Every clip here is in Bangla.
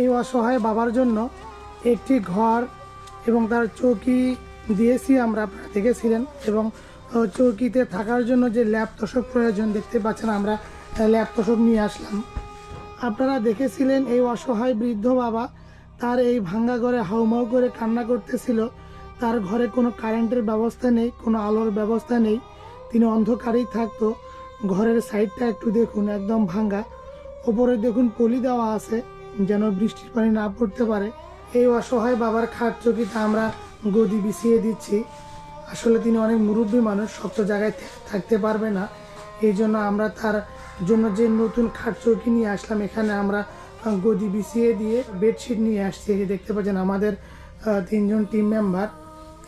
এই অসহায় বাবার জন্য একটি ঘর এবং তার চৌকি দিয়েছি আমরা, আপনারা দেখেছিলেন। এবং চৌকিতে থাকার জন্য যে ল্যাপ তোষক প্রয়োজন, দেখতে পাচ্ছেন আমরা ল্যাপ তোষক নিয়ে আসলাম। আপনারা দেখেছিলেন এই অসহায় বৃদ্ধ বাবা তার এই ভাঙ্গা ঘরে হাউমাউ করে কান্না করতেছিল। তার ঘরে কোনো কারেন্টের ব্যবস্থা নেই, কোনো আলোর ব্যবস্থা নেই, তিনি অন্ধকারেই থাকতো। ঘরের সাইডটা একটু দেখুন, একদম ভাঙ্গা। ওপরে দেখুন পলি দেওয়া আছে যেন বৃষ্টির পানি না পড়তে পারে। এই অসহায় বাবার খাট চৌকিতে আমরা গদি বিছিয়ে দিচ্ছি। আসলে তিনি অনেক মুরব্বী মানুষ, শক্ত জায়গায় থাকতে পারবে না। এই জন্য আমরা তার জন্য যে নতুন খাট চৌকি নিয়ে আসলাম, এখানে আমরা গদি বিছিয়ে দিয়ে বেডশিট নিয়ে আসছি। এই যে দেখতে পাচ্ছেন আমাদের 3 জন টিম মেম্বার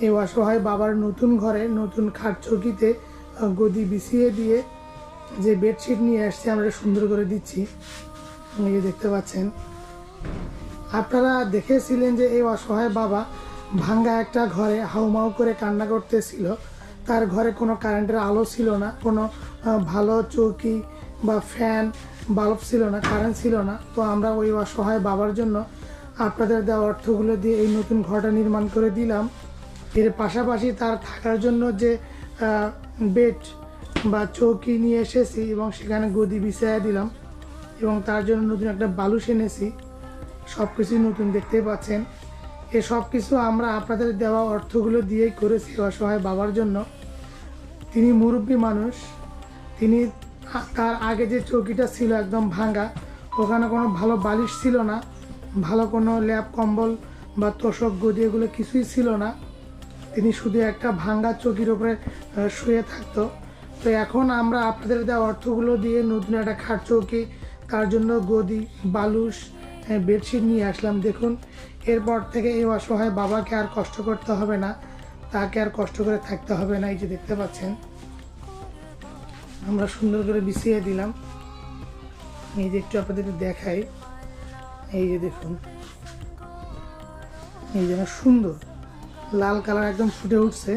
এই অসহায় বাবার নতুন ঘরে নতুন খাট চৌকিতে গদি বিছিয়ে দিয়ে যে বেডশিট নিয়ে আসছি আমরা সুন্দর করে দিচ্ছি। এই যে দেখতে পাচ্ছেন, আপনারা দেখেছিলেন যে এই অসহায় বাবা ভাঙ্গা একটা ঘরে হাউমাউ করে কান্না করতেছিল। তার ঘরে কোনো কারেন্টের আলো ছিল না, কোনো ভালো চৌকি বা ফ্যান বাল্ব ছিল না, কারেন্ট ছিল না। তো আমরা ওই অসহায় বাবার জন্য আপনাদের দেওয়া অর্থগুলো দিয়ে এই নতুন ঘরটা নির্মাণ করে দিলাম। এর পাশাপাশি তার থাকার জন্য যে বেড বা চৌকি নিয়ে এসেছি এবং সেখানে গদি বিছাইয়া দিলাম এবং তার জন্য নতুন একটা বালুশ এনেছি। সব কিছুই নতুন, দেখতেই পাচ্ছেন। এ সব কিছু আমরা আপনাদের দেওয়া অর্থগুলো দিয়েই করেছি অসহায় বাবার জন্য। তিনি মুরব্বী মানুষ, তিনি তার আগে যে চৌকিটা ছিল একদম ভাঙ্গা, ওখানে কোনো ভালো বালিশ ছিল না, ভালো কোনো ল্যাপ কম্বল বা তোষক গদি এগুলো কিছুই ছিল না। তিনি শুধু একটা ভাঙ্গা চৌকির উপরে শুয়ে থাকতো। তো এখন আমরা আপনাদের দেওয়া অর্থগুলো দিয়ে নতুন একটা খাট চৌকি, তার জন্য গদি, বালুশ, বেডশিট নিয়ে আসলাম। দেখুন, এরপর থেকে এই অসহায় বাবাকে আর কষ্ট করতে হবে না, তাকে আর কষ্ট করে থাকতে হবে না। এই যে দেখতে পাচ্ছেন আমরা সুন্দর করে বিছিয়ে দিলাম। এই যে একটু আপনাদেরকে দেখাই, এই যে দেখুন, এই যেন সুন্দর লাল কালার একদম ফুটে উঠছে।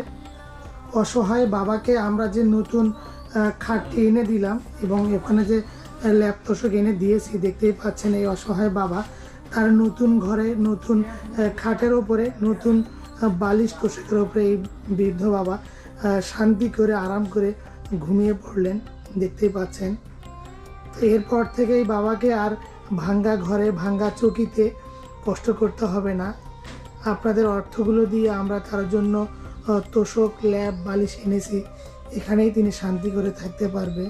অসহায় বাবাকে আমরা যে নতুন খাটটি এনে দিলাম এবং এখানে যে ল্যাপ তোষক এনে দিয়েছি, দেখতেই পাচ্ছেন এই অসহায় বাবা তার নতুন ঘরে নতুন খাটের ওপরে নতুন বালিশ তোষকের ওপরে এই বৃদ্ধ বাবা শান্তি করে আরাম করে ঘুমিয়ে পড়লেন, দেখতেই পাচ্ছেন। তো এরপর থেকে এই বাবাকে আর ভাঙ্গা ঘরে ভাঙ্গা চৌকিতে কষ্ট করতে হবে না। আপনাদের অর্থগুলো দিয়ে আমরা তার জন্য তোষক, ল্যাপ, বালিশ এনেছি, এখানেই তিনি শান্তি করে থাকতে পারবে।